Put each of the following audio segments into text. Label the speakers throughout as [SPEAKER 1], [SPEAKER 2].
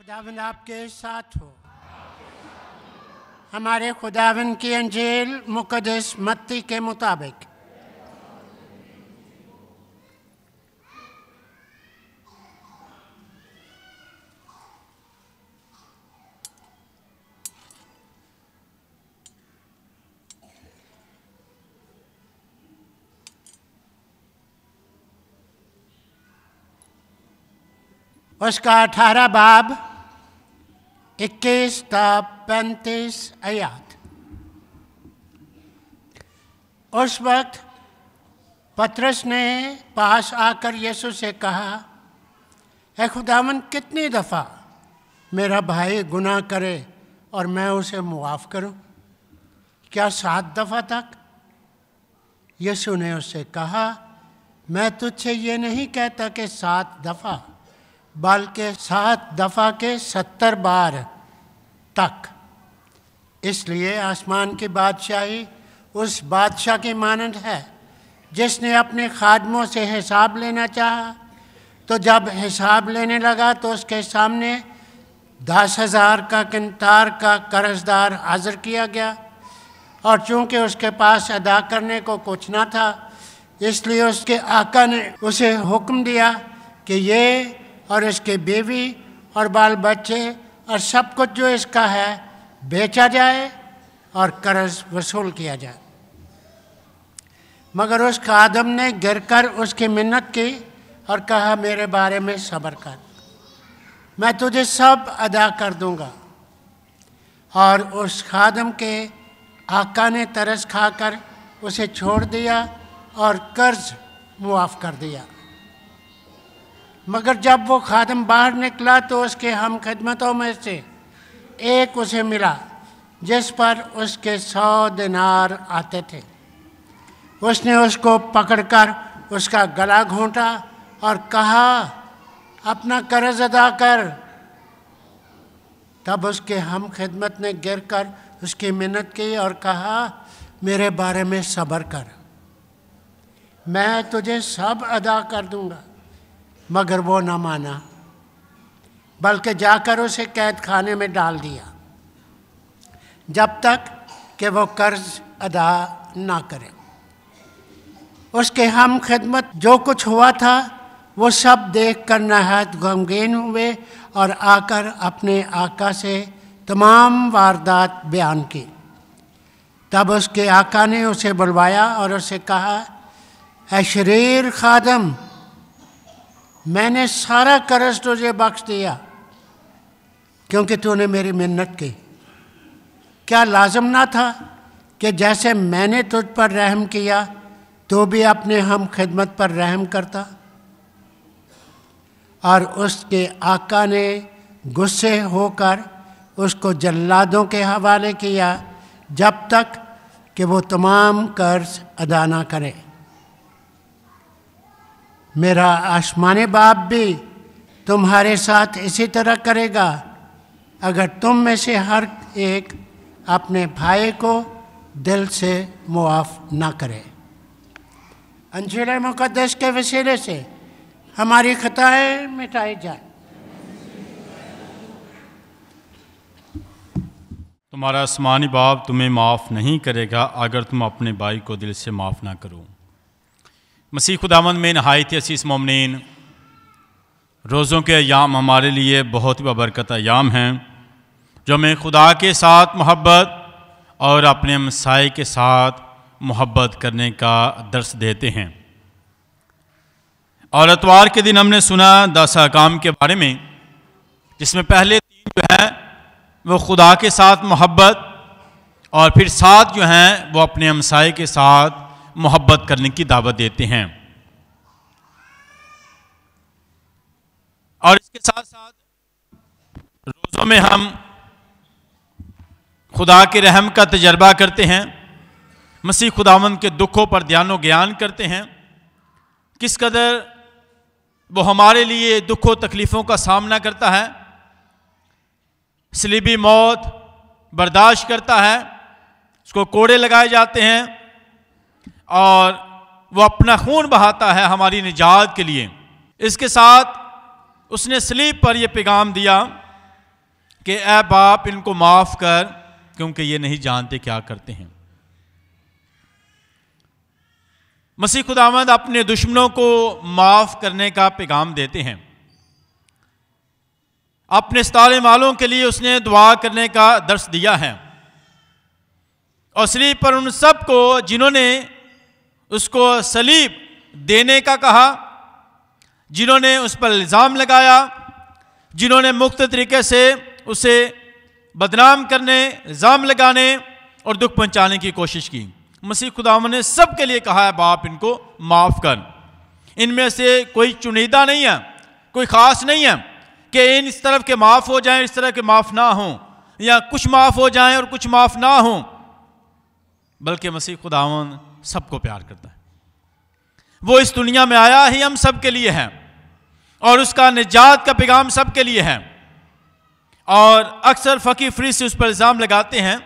[SPEAKER 1] खुदावंद आपके साथ हो। हमारे खुदावंद की अंजील मुक़द्दस मत्ती के मुताबिक। उसका 18 बाब 21 ता 35 आयत। उस वक्त पतरस ने पास आकर यीशु से कहा, ऐ खुदावंद, कितनी दफ़ा मेरा भाई गुनाह करे और मैं उसे मुआफ़ करूं? क्या 7 दफ़ा तक? यीशु ने उससे कहा, मैं तुझसे ये नहीं कहता कि 7 दफ़ा, बल्कि 7 दफ़ा के 70 बार तक। इसलिए आसमान की बादशाही उस बादशाह की मानंद है जिसने अपने खादमों से हिसाब लेना चाहा, तो जब हिसाब लेने लगा तो उसके सामने 10,000 का किंतार का कर्जदार हाजिर किया गया, और चूंकि उसके पास अदा करने को कुछ ना था, इसलिए उसके आका ने उसे हुक्म दिया कि ये और इसके बीवी और बाल बच्चे और सब कुछ जो इसका है बेचा जाए और कर्ज वसूल किया जाए। मगर उस खादम ने गिरकर उसकी मिन्नत की और कहा, मेरे बारे में सब्र कर, मैं तुझे सब अदा कर दूंगा। और उस खादम के आका ने तरस खाकर उसे छोड़ दिया और कर्ज मुआफ़ कर दिया। मगर जब वो खादम बाहर निकला तो उसके हम खिदमतों में से एक उसे मिला जिस पर उसके 100 दिनार आते थे। उसने उसको पकड़कर उसका गला घोंटा और कहा, अपना कर्ज अदा कर। तब उसके हम खिदमत ने गिरकर उसकी मिन्नत की और कहा, मेरे बारे में सब्र कर, मैं तुझे सब अदा कर दूंगा। मगर वो न माना, बल्कि जाकर उसे कैद खाने में डाल दिया जब तक कि वो कर्ज अदा ना करे। उसके हम खिदमत जो कुछ हुआ था वो सब देख कर नहायत गमगीन हुए और आकर अपने आका से तमाम वारदात बयान की। तब उसके आका ने उसे बुलवाया और उसे कहा, ऐ शरीर खादम, मैंने सारा कर्ज तुझे बख्श दिया क्योंकि तूने मेरी मिन्नत की। क्या लाजम ना था कि जैसे मैंने तुझ पर रहम किया तो भी अपने हम खिदमत पर रहम करता? और उसके आका ने गुस्से होकर उसको जल्लादों के हवाले किया जब तक कि वो तमाम कर्ज अदा ना करे। मेरा आसमानी बाप भी तुम्हारे साथ इसी तरह करेगा अगर तुम में से हर एक अपने भाई को दिल से मुआफ़ ना करे। अंजील मुक़द्दस के वसीले से हमारी खताएं मिटाई जाए।
[SPEAKER 2] तुम्हारा आसमानी बाप तुम्हें माफ़ नहीं करेगा अगर तुम अपने भाई को दिल से माफ़ ना करो। मसीह खुदावंद में नहायत असीस मोमिनीन, रोज़ों के अयाम हमारे लिए बहुत ही बबरकत अयाम हैं जो हमें खुदा के साथ मोहब्बत और अपने हमसाए के साथ मोहब्बत करने का दर्स देते हैं। और इतवार के दिन हमने सुना 10 अहकाम के बारे में, जिसमें पहले 3 जो हैं वो खुदा के साथ मोहब्बत, और फिर 7 जो हैं वो अपने हमसाए के साथ मोहब्बत करने की दावत देते हैं। और इसके साथ साथ रोज़ों में हम खुदा के रहम का तजर्बा करते हैं, मसीह खुदावंद के दुखों पर ध्यानो ज्ञान करते हैं, किस कदर वो हमारे लिए दुखों तकलीफ़ों का सामना करता है, सलीबी मौत बर्दाश्त करता है, उसको कोड़े लगाए जाते हैं और वो अपना खून बहाता है हमारी निजात के लिए। इसके साथ उसने सलीब पर यह पैगाम दिया कि ऐ बाप इनको माफ़ कर, क्योंकि ये नहीं जानते क्या करते हैं। मसीह खुदावंद अपने दुश्मनों को माफ़ करने का पैगाम देते हैं। अपने सताने वालों के लिए उसने दुआ करने का दर्स दिया है, और सलीब पर उन सब को जिन्होंने उसको सलीब देने का कहा, जिन्होंने उस पर इल्ज़ाम लगाया, जिन्होंने मुख्त तरीके से उसे बदनाम करने, इल्ज़ाम लगाने और दुख पहुंचाने की कोशिश की, मसीह खुदावंद ने सब के लिए कहा है बाप इनको माफ़ कर। इनमें से कोई चुनिंदा नहीं है, कोई ख़ास नहीं है कि इन इस तरफ के माफ़ हो जाएं, इस तरह के माफ़ ना हों, या कुछ माफ़ हो जाएं और कुछ माफ़ ना हों, बल्कि मसीह खुदावंद सबको प्यार करता है। वो इस दुनिया में आया ही हम सब के लिए है, और उसका निजात का पैगाम सब के लिए है। और अक्सर फ़कीह फरीसी उस पर इल्ज़ाम लगाते हैं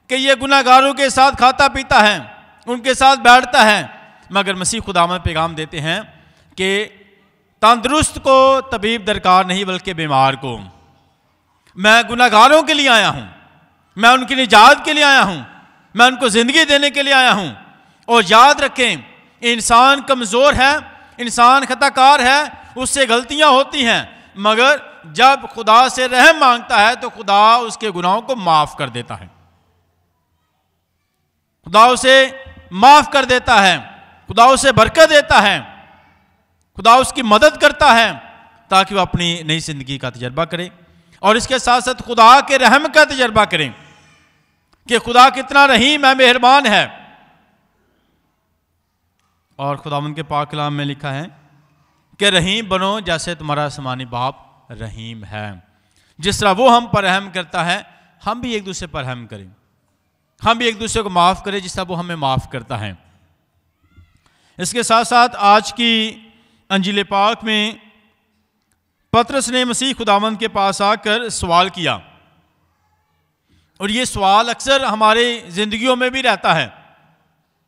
[SPEAKER 2] कि ये गुनाहगारों के साथ खाता पीता है, उनके साथ बैठता है, मगर मसीह खुदावंद पैगाम देते हैं कि तंदुरुस्त को तबीब दरकार नहीं, बल्कि बीमार को। मैं गुनाहगारों के लिए आया हूँ, मैं उनकी निजात के लिए आया हूँ, मैं उनको ज़िंदगी देने के लिए आया हूँ। और याद रखें, इंसान कमज़ोर है, इंसान खताकार है, उससे गलतियाँ होती हैं, मगर जब खुदा से रहम मांगता है तो खुदा उसके गुनाहों को माफ़ कर देता है, खुदा उसे माफ़ कर देता है, खुदा उसे बरकत देता है, खुदा उसकी मदद करता है ताकि वह अपनी नई ज़िंदगी का तजर्बा करे, और इसके साथ साथ खुदा के रहम का तजर्बा करें कि खुदा कितना रहीम है, मेहरबान है। और खुदावंद के पाक कलाम में लिखा है कि रहीम बनो जैसे तुम्हारा आसमानी बाप रहीम है। जिस तरह वो हम पर रहम करता है, हम भी एक दूसरे पर रहम करें, हम भी एक दूसरे को माफ़ करें जिस तरह वो हमें माफ़ करता है। इसके साथ साथ आज की अंजील पाक में पतरस ने मसीह खुदावंद के पास आकर सवाल किया, और ये सवाल अक्सर हमारे ज़िंदगियों में भी रहता है,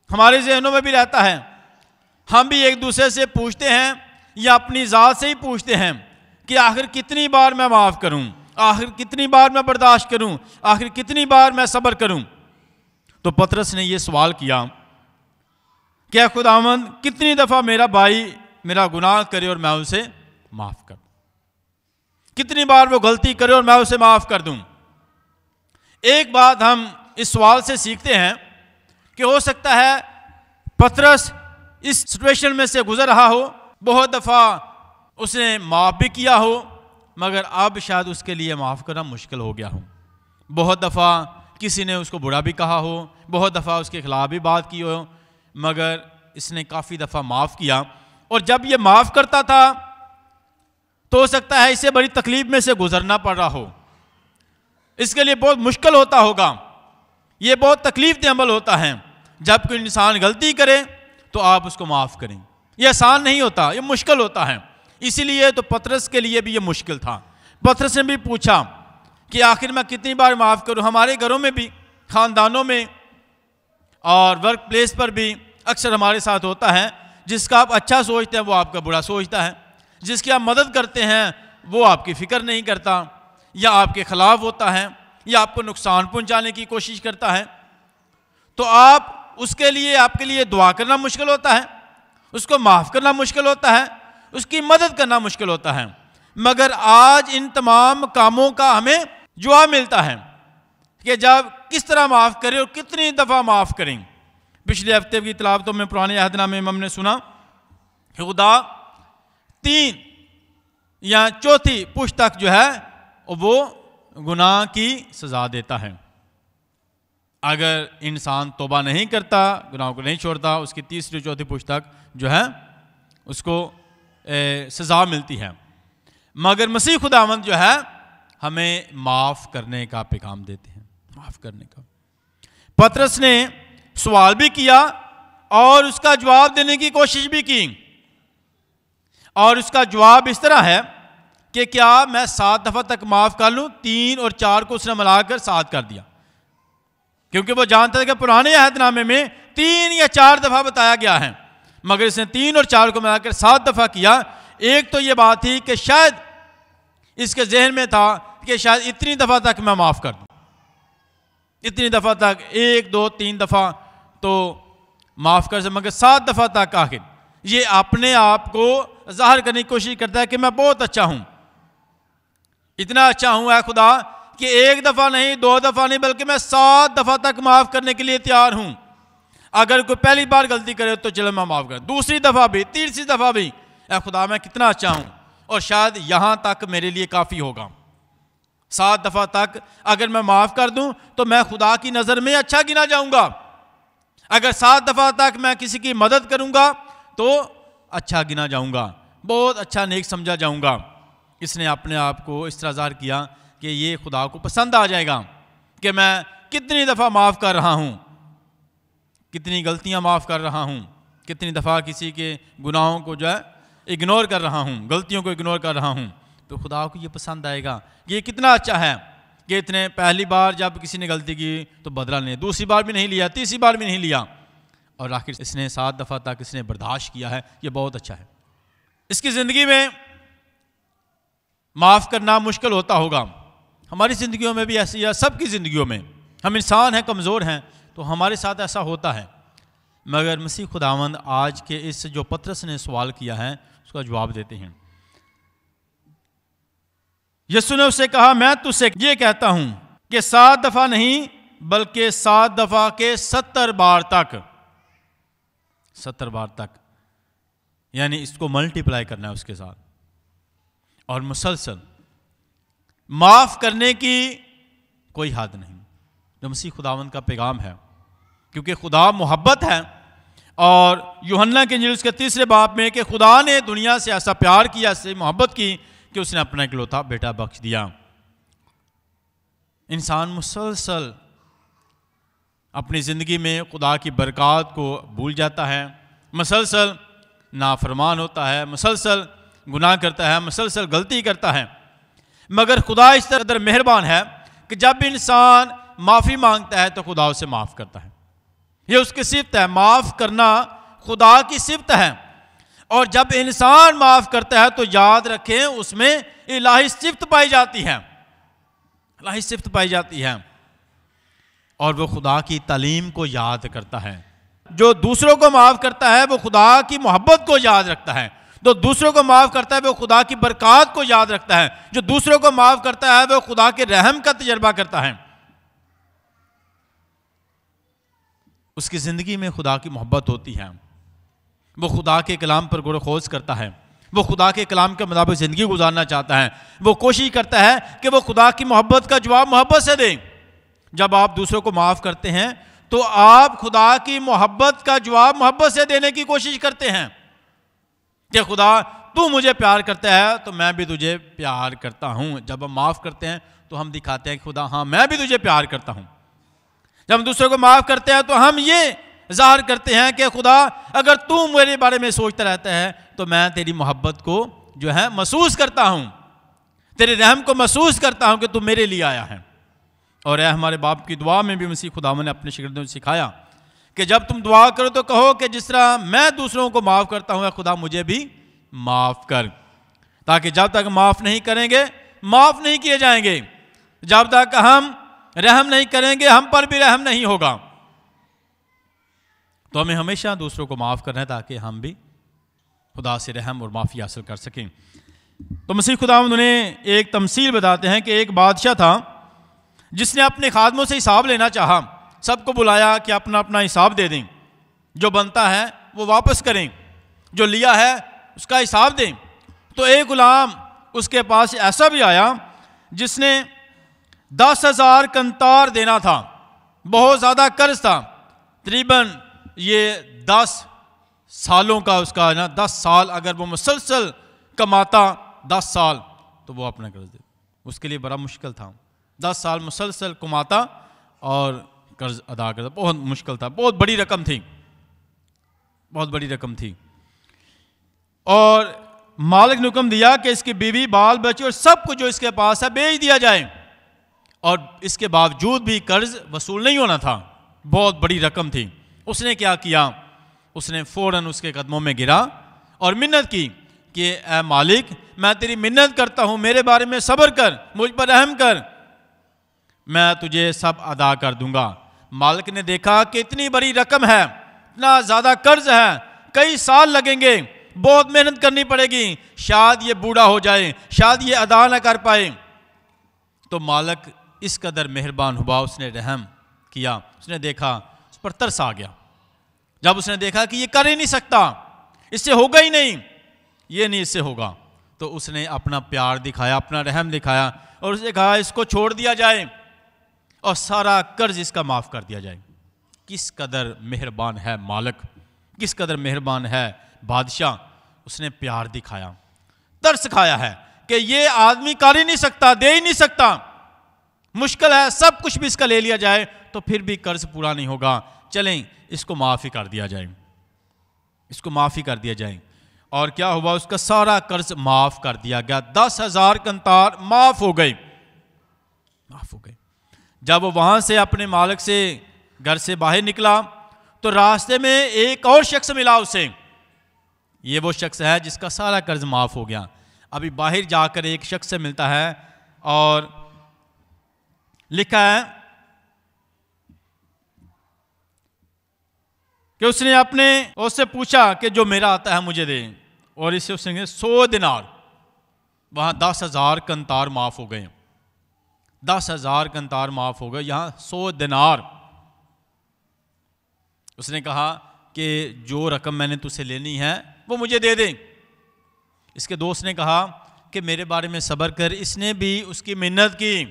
[SPEAKER 2] हमारे जहनों में भी रहता है। हम भी एक दूसरे से पूछते हैं या अपनी ज़ात से ही पूछते हैं कि आखिर कितनी बार मैं माफ़ करूं, आखिर कितनी बार मैं बर्दाश्त करूं, आखिर कितनी बार मैं सब्र करूं। तो पतरस ने यह सवाल किया, क्या खुदावंद कितनी दफ़ा मेरा भाई मेरा गुनाह करे और मैं उसे माफ़ कर दूं, कितनी बार वो गलती करे और मैं उसे माफ़ कर दूं। एक बात हम इस सवाल से सीखते हैं कि हो सकता है पतरस इस सिचुएशन में से गुजर रहा हो, बहुत दफ़ा उसने माफ़ भी किया हो, मगर अब शायद उसके लिए माफ़ करना मुश्किल हो गया हो। बहुत दफ़ा किसी ने उसको बुरा भी कहा हो, बहुत दफ़ा उसके खिलाफ भी बात की हो, मगर इसने काफ़ी दफ़ा माफ़ किया। और जब ये माफ़ करता था तो हो सकता है इसे बड़ी तकलीफ में से गुजरना पड़ रहा हो, इसके लिए बहुत मुश्किल होता होगा, ये बहुत तकलीफ दे अमल होता है। जब कोई इंसान गलती करे तो आप उसको माफ़ करें, ये आसान नहीं होता, ये मुश्किल होता है। इसीलिए तो पतरस के लिए भी ये मुश्किल था। पतरस ने भी पूछा कि आखिर मैं कितनी बार माफ़ करूं। हमारे घरों में भी, ख़ानदानों में और वर्क प्लेस पर भी अक्सर हमारे साथ होता है, जिसका आप अच्छा सोचते हैं वो आपका बुरा सोचता है, जिसकी आप मदद करते हैं वो आपकी फ़िक्र नहीं करता, या आपके ख़िलाफ़ होता है, या आपको नुकसान पहुंचाने की कोशिश करता है। तो आप उसके लिए, आपके लिए दुआ करना मुश्किल होता है, उसको माफ़ करना मुश्किल होता है, उसकी मदद करना मुश्किल होता है। मगर आज इन तमाम कामों का हमें जवाब मिलता है कि जब किस तरह माफ़ करें और कितनी दफ़ा माफ़ करें। पिछले हफ्ते की तिलावतों में पुराने अहदनामे में हमने सुना कि खुदा 3 या 4थी पुश्त तक जो है वो गुनाह की सज़ा देता है। अगर इंसान तौबा नहीं करता, गुनाहों को नहीं छोड़ता, उसकी 3री 4थी पुश्त तक जो है उसको सज़ा मिलती है। मगर मसीह खुदावंद जो है हमें माफ़ करने का पैगाम देते हैं, माफ़ करने का। पतरस ने सवाल भी किया और उसका जवाब देने की कोशिश भी की, और उसका जवाब इस तरह है कि क्या मैं 7 दफ़ा तक माफ़ कर लूँ। 3 और 4 को उसने मिलाकर 7 कर दिया, क्योंकि वो जानता था कि पुराने अहदनामे में 3 या 4 दफ़ा बताया गया है, मगर इसने 3 और 4 को मिलाकर 7 दफ़ा किया। एक तो ये बात थी कि शायद इसके जहन में था कि शायद इतनी दफ़ा तक मैं माफ़ कर दूँ, इतनी दफ़ा तक, 1 2 3 दफ़ा तो माफ़ कर से, मगर 7 दफ़ा तक आखिर ये अपने आप को जाहिर करने की कोशिश करता है कि मैं बहुत अच्छा हूँ, इतना अच्छा हूँ है खुदा कि 1 दफ़ा नहीं, 2 दफ़ा नहीं, बल्कि मैं 7 दफ़ा तक माफ़ करने के लिए तैयार हूँ। अगर कोई पहली बार गलती करे तो चलो मैं माफ़ कर, दूसरी दफ़ा भी, तीसरी दफ़ा भी, ऐ खुदा मैं कितना अच्छा हूँ, और शायद यहाँ तक मेरे लिए काफ़ी होगा। 7 दफ़ा तक अगर मैं माफ़ कर दूँ तो मैं खुदा की नज़र में अच्छा गिना जाऊँगा। अगर 7 दफ़ा तक मैं किसी की मदद करूँगा तो अच्छा गिना जाऊँगा, बहुत अच्छा नेक समझा जाऊँगा। इसने अपने आप को इस तरह ज़ाहिर किया कि ये खुदा को पसंद आ जाएगा कि मैं कितनी दफ़ा माफ़ कर रहा हूँ, कितनी गलतियाँ माफ़ कर रहा हूँ, कितनी दफ़ा किसी के गुनाहों को जो है इग्नोर कर रहा हूँ, गलतियों को इग्नोर कर रहा हूँ। तो खुदा को ये पसंद आएगा, ये कितना अच्छा है कि इतने पहली बार जब किसी ने गलती की तो बदला नहीं, दूसरी बार भी नहीं लिया, तीसरी बार भी नहीं लिया, और आखिर इसने 7 दफ़ा तक इसने बर्दाश्त किया है। ये बहुत अच्छा है। इसकी ज़िंदगी में माफ़ करना मुश्किल होता होगा, हमारी ज़िंदगियों में भी ऐसी है, सबकी ज़िंदगियों में, हम इंसान हैं, कमज़ोर हैं, तो हमारे साथ ऐसा होता है। मगर मसीह खुदावंद आज के इस जो पतरस ने सवाल किया है उसका जवाब देते हैं। यीशु ने उससे कहा, मैं तुझसे ये कहता हूं कि 7 दफ़ा नहीं बल्कि 7 दफ़ा के 70 बार तक, 70 बार तक, यानी इसको मल्टीप्लाई करना है उसके साथ, और मुसलसल माफ़ करने की कोई हद नहीं। जो मसीह खुदावंद का पैगाम है, क्योंकि खुदा मोहब्बत है, और यूहन्ना के इंजील उसके 3 बाब में कि खुदा ने दुनिया से ऐसा प्यार किया, ऐसे मोहब्बत की कि उसने अपना इकलौता बेटा बख्श दिया। इंसान मुसलसल अपनी ज़िंदगी में खुदा की बरक़ात को भूल जाता है, मुसलसल नाफरमान होता है, मुसलसल गुनाह करता है, मुसलसल गलती करता है। मगर खुदा इस तरह मेहरबान है कि जब इंसान माफ़ी मांगता है तो खुदा उसे माफ़ करता है। ये उसकी सिफ़त है, माफ़ करना खुदा की सिफ़त है। और जब इंसान माफ़ करता है तो याद रखें उसमें इलाही सिफ़त पाई जाती है, इलाही सिफ़त पाई जाती है, और वो खुदा की तालीम को याद करता है। जो दूसरों को माफ़ करता है वो खुदा की मोहब्बत को याद रखता है, जो दूसरों को माफ़ करता है वो खुदा की बरक़ात को याद रखता है, जो दूसरों को माफ़ करता है वो खुदा के रहम का तजर्बा करता है। उसकी ज़िंदगी में खुदा की मोहब्बत होती है, वो खुदा के कलाम पर गौर खोज करता है, वो खुदा के कलाम के मुताबिक ज़िंदगी गुजारना चाहता है, वो कोशिश करता है कि वो खुदा की मोहब्बत का जवाब मोहब्बत से दें। जब आप दूसरों को माफ़ करते हैं तो आप खुदा की मोहब्बत का जवाब मोहब्बत से देने की कोशिश करते हैं कि खुदा तू मुझे प्यार करता है तो मैं भी तुझे प्यार करता हूँ। जब हम माफ़ करते हैं तो हम दिखाते हैं कि खुदा हाँ मैं भी तुझे प्यार करता हूँ। जब हम दूसरों को माफ़ करते हैं तो हम ये ज़ाहिर करते हैं कि खुदा अगर तू मेरे बारे में सोचता रहता है तो मैं तेरी मोहब्बत को जो है महसूस करता हूँ, तेरे रहम को महसूस करता हूँ कि तू मेरे लिए आया है। और हमारे बाप की दुआ में भी मसीह खुदावंद ने अपने शागिर्दों को सिखाया कि जब तुम दुआ करो तो कहो कि जिस तरह मैं दूसरों को माफ़ करता हूँ खुदा मुझे भी माफ़ कर, ताकि जब तक माफ़ नहीं करेंगे माफ़ नहीं किए जाएंगे, जब तक हम रहम नहीं करेंगे हम पर भी रहम नहीं होगा। तो हमें हमेशा दूसरों को माफ़ करना है ताकि हम भी खुदा से रहम और माफ़ी हासिल कर सकें। तो मसीह खुदावंद उन्हें एक तमसील बताते हैं कि एक बादशाह था जिसने अपने खादमों से हिसाब लेना चाहा, सबको बुलाया कि अपना अपना हिसाब दे दें, जो बनता है वो वापस करें, जो लिया है उसका हिसाब दें। तो एक गुलाम उसके पास ऐसा भी आया जिसने 10,000 कंतार देना था, बहुत ज़्यादा कर्ज था, तकरीबन ये 10 सालों का उसका ना 10 साल अगर वो मुसलसल कमाता 10 साल तो वो अपना कर्ज दे, उसके लिए बड़ा मुश्किल था। 10 साल मुसलसल कमाता और कर्ज अदा करता, बहुत मुश्किल था, बहुत बड़ी रकम थी, बहुत बड़ी रकम थी। और मालिक ने हुक्म दिया कि इसकी बीवी बाल बच्चे और सब कुछ जो इसके पास है बेच दिया जाए, और इसके बावजूद भी कर्ज वसूल नहीं होना था, बहुत बड़ी रकम थी। उसने क्या किया, उसने फौरन उसके कदमों में गिरा और मिन्नत की कि ऐ मालिक मैं तेरी मिन्नत करता हूँ, मेरे बारे में सब्र कर, मुझ पर रहम कर, मैं तुझे सब अदा कर दूंगा। मालिक ने देखा कि इतनी बड़ी रकम है, इतना ज़्यादा कर्ज है, कई साल लगेंगे, बहुत मेहनत करनी पड़ेगी, शायद ये बूढ़ा हो जाए, शायद ये अदा ना कर पाए। तो मालिक इस कदर मेहरबान हुआ, उसने रहम किया, उसने देखा, उस पर तरस आ गया। जब उसने देखा कि ये कर ही नहीं सकता, इससे होगा ही नहीं, ये नहीं इससे होगा, तो उसने अपना प्यार दिखाया, अपना रहम दिखाया और उसने कहा इसको छोड़ दिया जाए और सारा कर्ज इसका माफ़ कर दिया जाए। किस कदर मेहरबान है मालिक, किस कदर मेहरबान है बादशाह। उसने प्यार दिखाया, तरस खाया है कि ये आदमी कर ही नहीं सकता, दे ही नहीं सकता, मुश्किल है, सब कुछ भी इसका ले लिया जाए तो फिर भी कर्ज पूरा नहीं होगा, चलें इसको माफ़ ही कर दिया जाए, इसको माफ़ ही कर दिया जाए। और क्या हुआ, उसका सारा कर्ज माफ़ कर दिया गया, 10,000 कंतार माफ़ हो गए, माफ़ हो गए। जब वो वहाँ से अपने मालिक से घर से बाहर निकला तो रास्ते में एक और शख्स मिला उसे। ये वो शख्स है जिसका सारा कर्ज माफ़ हो गया। अभी बाहर जाकर एक शख्स से मिलता है और लिखा है कि उससे पूछा कि जो मेरा आता है मुझे दे, और इससे उसने 100 दिनार, वहाँ 10,000 कंतार माफ़ हो गए, 10,000 कंतार माफ़ हो गए, यहाँ 100 दिनार। उसने कहा कि जो रकम मैंने तुझसे लेनी है वो मुझे दे दे। इसके दोस्त ने कहा कि मेरे बारे में सब्र कर, इसने भी उसकी मिन्नत की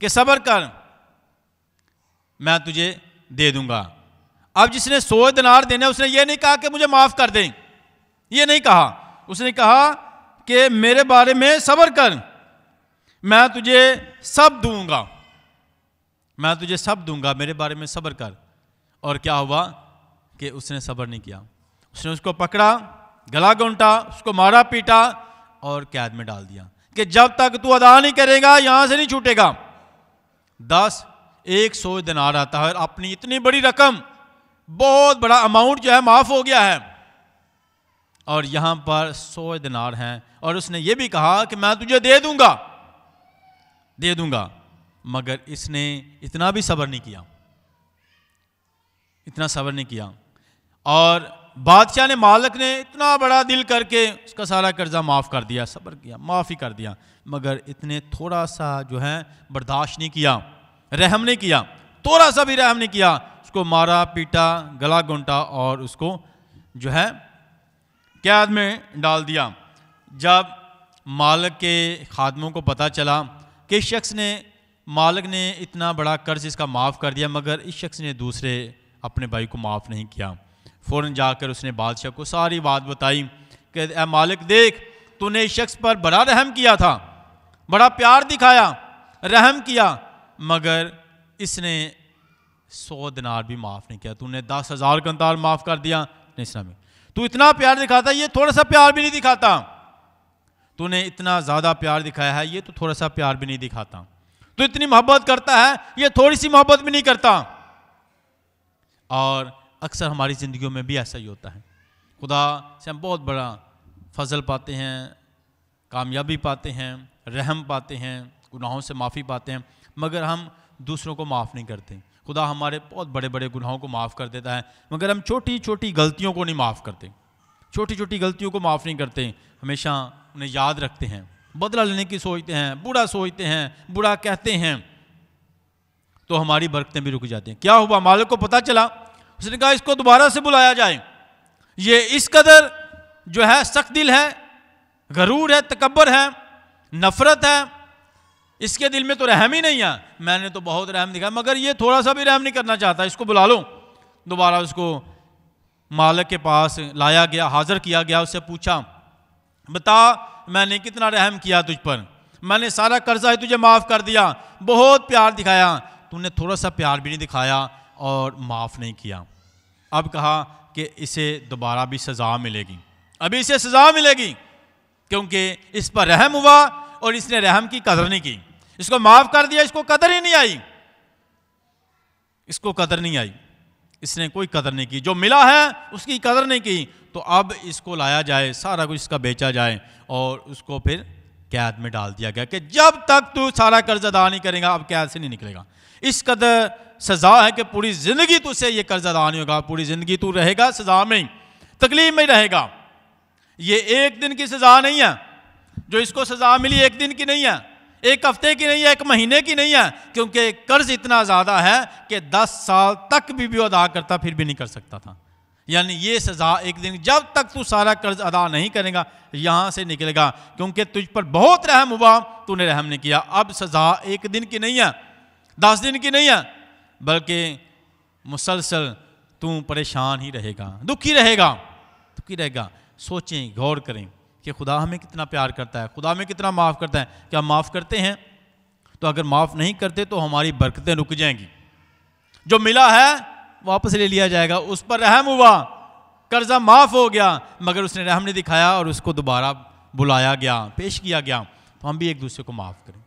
[SPEAKER 2] कि सब्र कर, मैं तुझे दे दूंगा। अब जिसने 100 दिनार देने, उसने ये नहीं कहा कि मुझे माफ़ कर दें, ये नहीं कहा, उसने कहा कि मेरे बारे में सब्र कर, मैं तुझे सब दूंगा, मैं तुझे सब दूंगा, मेरे बारे में सब्र कर। और क्या हुआ कि उसने सब्र नहीं किया, उसने उसको पकड़ा, गला घोंटा, उसको मारा पीटा और कैद में डाल दिया कि जब तक तू अदा नहीं करेगा यहां से नहीं छूटेगा। 100 दिनार आता है, अपनी इतनी बड़ी रकम, बहुत बड़ा अमाउंट जो है माफ हो गया है, और यहां पर 100 दिनार हैं। और उसने ये भी कहा कि मैं तुझे दे दूंगा, दे दूंगा, मगर इसने इतना भी सब्र नहीं किया, इतना सब्र नहीं किया। और बादशाह ने, मालिक ने इतना बड़ा दिल करके उसका सारा कर्जा माफ़ कर दिया, सब्र किया, माफ़ ही कर दिया, मगर इतने थोड़ा सा जो है बर्दाश्त नहीं किया, रहम नहीं किया, थोड़ा सा भी रहम नहीं किया, उसको मारा पीटा, गला घोंटा और उसको जो है कैद में डाल दिया। जब मालिक के खादमों को पता चला कि इस शख्स ने, मालिक ने इतना बड़ा कर्ज इसका माफ़ कर दिया, मगर इस शख्स ने दूसरे अपने भाई को माफ़ नहीं किया, फ़ौरन जाकर उसने बादशाह को सारी बात बताई कि ए मालिक देख, तूने इस शख्स पर बड़ा रहम किया था, बड़ा प्यार दिखाया, रहम किया, मगर इसने 100 दिनार भी माफ़ नहीं किया, तूने 10,000 कंतार माफ़ कर दिया। नहीं, तू इतना प्यार दिखाता, ये थोड़ा सा प्यार भी नहीं दिखाता, तूने इतना ज़्यादा प्यार दिखाया है, ये तो थोड़ा सा प्यार भी नहीं दिखाता, तू इतनी मोहब्बत करता है, ये थोड़ी सी मोहब्बत भी नहीं करता। और अक्सर हमारी ज़िंदगियों में भी ऐसा ही होता है, खुदा से हम बहुत बड़ा फजल पाते हैं, कामयाबी पाते हैं, रहम पाते हैं, गुनाहों से माफ़ी पाते हैं, मगर हम दूसरों को माफ़ नहीं करते। खुदा हमारे बहुत बड़े बड़े गुनाहों को माफ़ कर देता है, मगर हम छोटी छोटी गलतियों को नहीं माफ़ करते, छोटी छोटी गलतियों को माफ़ नहीं करते, हमेशा उन्हें याद रखते हैं, बदला लेने की सोचते हैं, बुरा सोचते हैं, बुरा कहते हैं, तो हमारी बरकतें भी रुक जाती हैं। क्या हुआ, मालिक को पता चला, उसने कहा इसको दोबारा से बुलाया जाए, ये इस कदर जो है सख्त दिल है, गरूर है, तकब्बर है, नफरत है, इसके दिल में तो रहम ही नहीं है, मैंने तो बहुत रहम दिखाया मगर ये थोड़ा सा भी रहम नहीं करना चाहता, इसको बुला लो। दोबारा उसको मालिक के पास लाया गया, हाजिर किया गया, उससे पूछा बता मैंने कितना रहम किया तुझ पर, मैंने सारा कर्जा तुझे माफ़ कर दिया, बहुत प्यार दिखाया, तूने थोड़ा सा प्यार भी नहीं दिखाया और माफ़ नहीं किया। अब कहा कि इसे दोबारा भी सज़ा मिलेगी, अभी इसे सज़ा मिलेगी क्योंकि इस पर रहम हुआ और इसने रहम की कदर नहीं की, इसको माफ़ कर दिया, इसको कदर ही नहीं आई, इसको कदर नहीं आई। इसने कोई कदर नहीं की, जो मिला है उसकी कदर नहीं की, तो अब इसको लाया जाए, सारा कुछ इसका बेचा जाए और उसको फिर कैद में डाल दिया गया कि जब तक तू सारा कर्ज अदा नहीं करेगा अब कैद से नहीं निकलेगा। इस कदर सज़ा है कि पूरी ज़िंदगी तुझसे ये कर्ज अदा नहीं होगा, पूरी ज़िंदगी तू रहेगा सज़ा में, तकलीफ में रहेगा। ये एक दिन की सज़ा नहीं है, जो इसको सज़ा मिली एक दिन की नहीं है, एक हफ्ते की नहीं है, एक महीने की नहीं है, क्योंकि कर्ज इतना ज़्यादा है कि 10 साल तक भी वो अदा करता फिर भी नहीं कर सकता था। यानी ये सज़ा एक दिन, जब तक तू सारा कर्ज अदा नहीं करेगा यहाँ से निकलेगा, क्योंकि तुझ पर बहुत रहम हुआ, तूने रहम नहीं किया। अब सज़ा एक दिन की नहीं है, 10 दिन की नहीं है, बल्कि मुसलसल तू परेशान ही रहेगा, दुखी रहेगा। सोचें, गौर करें कि खुदा हमें कितना प्यार करता है, खुदा हमें कितना माफ़ करता है। क्या माफ़ करते हैं? तो अगर माफ़ नहीं करते तो हमारी बरकतें रुक जाएंगी, जो मिला है वापस ले लिया जाएगा। उस पर रहम हुआ, कर्जा माफ़ हो गया, मगर उसने रहम नहीं दिखाया और उसको दोबारा बुलाया गया, पेश किया गया। तो हम भी एक दूसरे को माफ़ करें,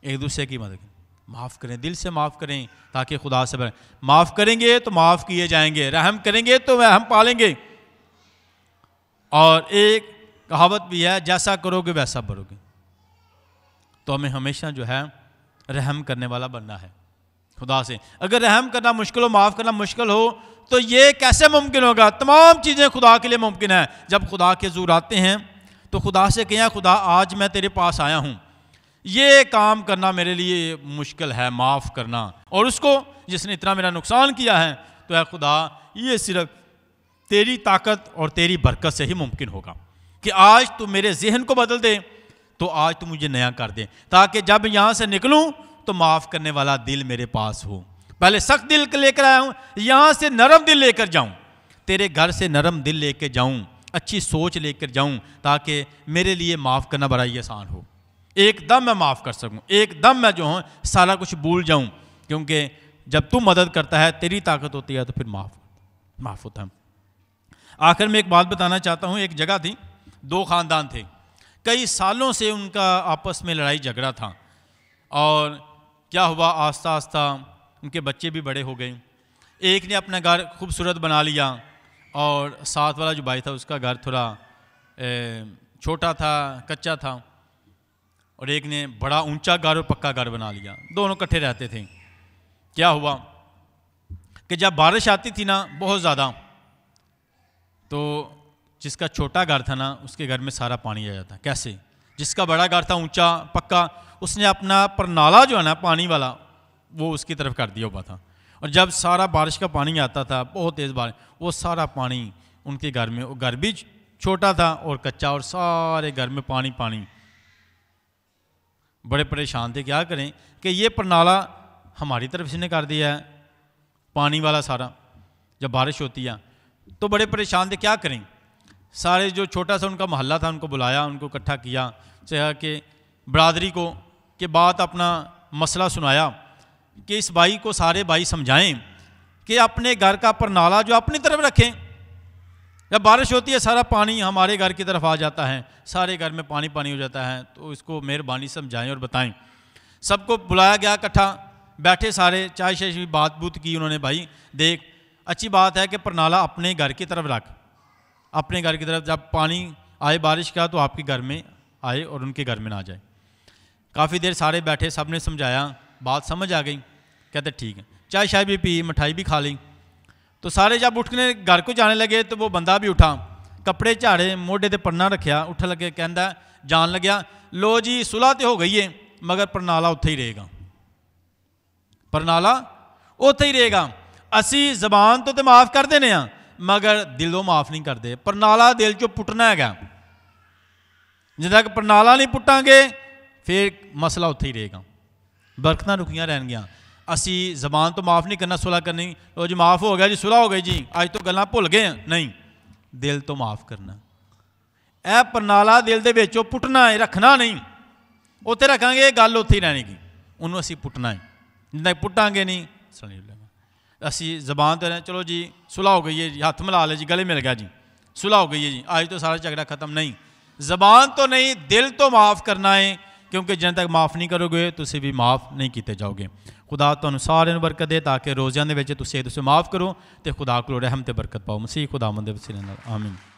[SPEAKER 2] एक दूसरे की मदद करें, माफ़ करें, दिल से माफ़ करें, ताकि खुदा से माफ़ करेंगे तो माफ़ किए जाएंगे, रहम करेंगे तो रहम पालेंगे। और एक कहावत भी है, जैसा करोगे वैसा भरोगे। तो हमें हमेशा जो है रहम करने वाला बनना है खुदा से। अगर रहम करना मुश्किल हो, माफ़ करना मुश्किल हो, तो ये कैसे मुमकिन होगा? तमाम चीज़ें खुदा के लिए मुमकिन है। जब खुदा के ज़ूर आते हैं तो खुदा से कहें, खुदा आज मैं तेरे पास आया हूँ, ये काम करना मेरे लिए मुश्किल है, माफ़ करना। और उसको जिसने इतना मेरा नुकसान किया है, तो है खुदा, ये सिर्फ तेरी ताकत और तेरी बरकत से ही मुमकिन होगा कि आज तू मेरे जहन को बदल दे, तो आज तू मुझे नया कर दे, ताकि जब यहाँ से निकलूँ तो माफ़ करने वाला दिल मेरे पास हो। पहले सख्त दिल लेकर आया हूँ, यहाँ से नरम दिल लेकर जाऊँ, तेरे घर से नरम दिल लेकर जाऊँ, अच्छी सोच लेकर जाऊँ, ताकि मेरे लिए माफ़ करना बड़ा ही आसान हो। एकदम मैं माफ़ कर सकूँ, एकदम मैं जो हूँ सारा कुछ भूल जाऊँ, क्योंकि जब तू मदद करता है, तेरी ताकत होती है, तो फिर माफ़ होता है। आखिर में एक बात बताना चाहता हूँ। एक जगह थी, 2 ख़ानदान थे, कई सालों से उनका आपस में लड़ाई झगड़ा था, और क्या हुआ, आस्ता आस्ता उनके बच्चे भी बड़े हो गए। एक ने अपना घर खूबसूरत बना लिया, और साथ वाला जो भाई था उसका घर थोड़ा छोटा था, कच्चा था, और एक ने बड़ा ऊंचा घर और पक्का घर बना लिया। दोनों इकट्ठे रहते थे। क्या हुआ कि जब बारिश आती थी ना बहुत ज़्यादा, तो जिसका छोटा घर था ना उसके घर में सारा पानी आ जाता। कैसे? जिसका बड़ा घर था ऊंचा पक्का, उसने अपना परनाला जो है ना पानी वाला, वो उसकी तरफ कर दिया हुआ था, और जब सारा बारिश का पानी आता था, बहुत तेज़ बारिश, वो सारा पानी उनके घर में, वो घर भी छोटा था और कच्चा, और सारे घर में पानी। बड़े परेशान थे, क्या करें कि ये परनाला हमारी तरफ से कर दिया है पानी वाला सारा, जब बारिश होती है तो बड़े परेशान थे, क्या करें। सारे जो छोटा सा उनका मोहल्ला था उनको बुलाया, उनको इकट्ठा किया, चाहे कि बरादरी को के बाद अपना मसला सुनाया कि इस भाई को सारे भाई समझाएं कि अपने घर का परनाला जो अपनी तरफ रखें। जब बारिश होती है सारा पानी हमारे घर की तरफ आ जाता है, सारे घर में पानी हो जाता है, तो इसको मेहरबानी समझाएं और बताएं। सबको बुलाया गया, इकट्ठा बैठे सारे, चाय शाय बात बूत की उन्होंने। भाई देख, अच्छी बात है कि परनाला अपने घर की तरफ रख, अपने घर की तरफ, जब पानी आए बारिश का तो आपके घर में आए और उनके घर में ना जाए। काफ़ी देर सारे बैठे, सब ने समझाया, बात समझ आ गई। कहते ठीक है, चाय शाय भी पी, मिठाई भी खा ली। तो सारे जब उठने घर को जाने लगे तो वो बंदा भी उठा, कपड़े झाड़े, मोढे ते पन्ना रखिया, उठ लगे, कहता जान लग्या, लो जी सुलह तो हो गई है, मगर परनाला उत्थे ही रहेगा, परनाला उत्थे ही रहेगा। असी जबान तो माफ़ कर देने आ, मगर दिलों माफ़ नहीं करते। परनाला दिल चो पुटना है, जिद तक परनाला नहीं पुटांगे फिर मसला उत्थे ही रहेगा, बरकतां रुकियां रहनगियां। असी जबान तो माफ़ नहीं करना, सुलह करनी, लो जी माफ़ हो गया जी, सुलह हो गई जी, अज तो गल्लां भुल गए हैं, नहीं, दिल तो माफ़ करना। यह परनाला दिल दे विचों पुटना है, रखना नहीं। उत्थे रखांगे गल उत्थे ही रहनी की, उन्होंने असी पुटना है, जिद तक पुटांगे नहीं सुनी लेंगे। असी जबान तो चलो जी सुलह हो गई है जी, हाथ मिला ले जी, गले मिल गया जी, सुलह हो गई है जी, आज तो सारा झगड़ा खत्म। नहीं, जबान तो नहीं, दिल तो माफ़ करना है, क्योंकि जिन तक माफ़ नहीं करोगे तुसी भी माफ़ नहीं किए जाओगे। खुदा तुहानूं सारिਆਂ ਨੂੰ ਬਰਕਤ ਦੇ ਤਾਂ ਕਿ ਰੋਜ਼ਿਆਂ ਦੇ ਵਿੱਚ ਤੁਸੀਂ ਇੱਕ ਦੂਸਰੇ ਮਾਫ ਕਰੋ ਤੇ ਖੁਦਾ ਕੋਲੋਂ ਰਹਿਮਤ ਤੇ ਬਰਕਤ ਪਾਓ। ਮਸੀਹ ਖੁਦਾਵੰਦ ਦੇ ਵਸੀਲੇ ਨਾਲ ਆਮੀਨ।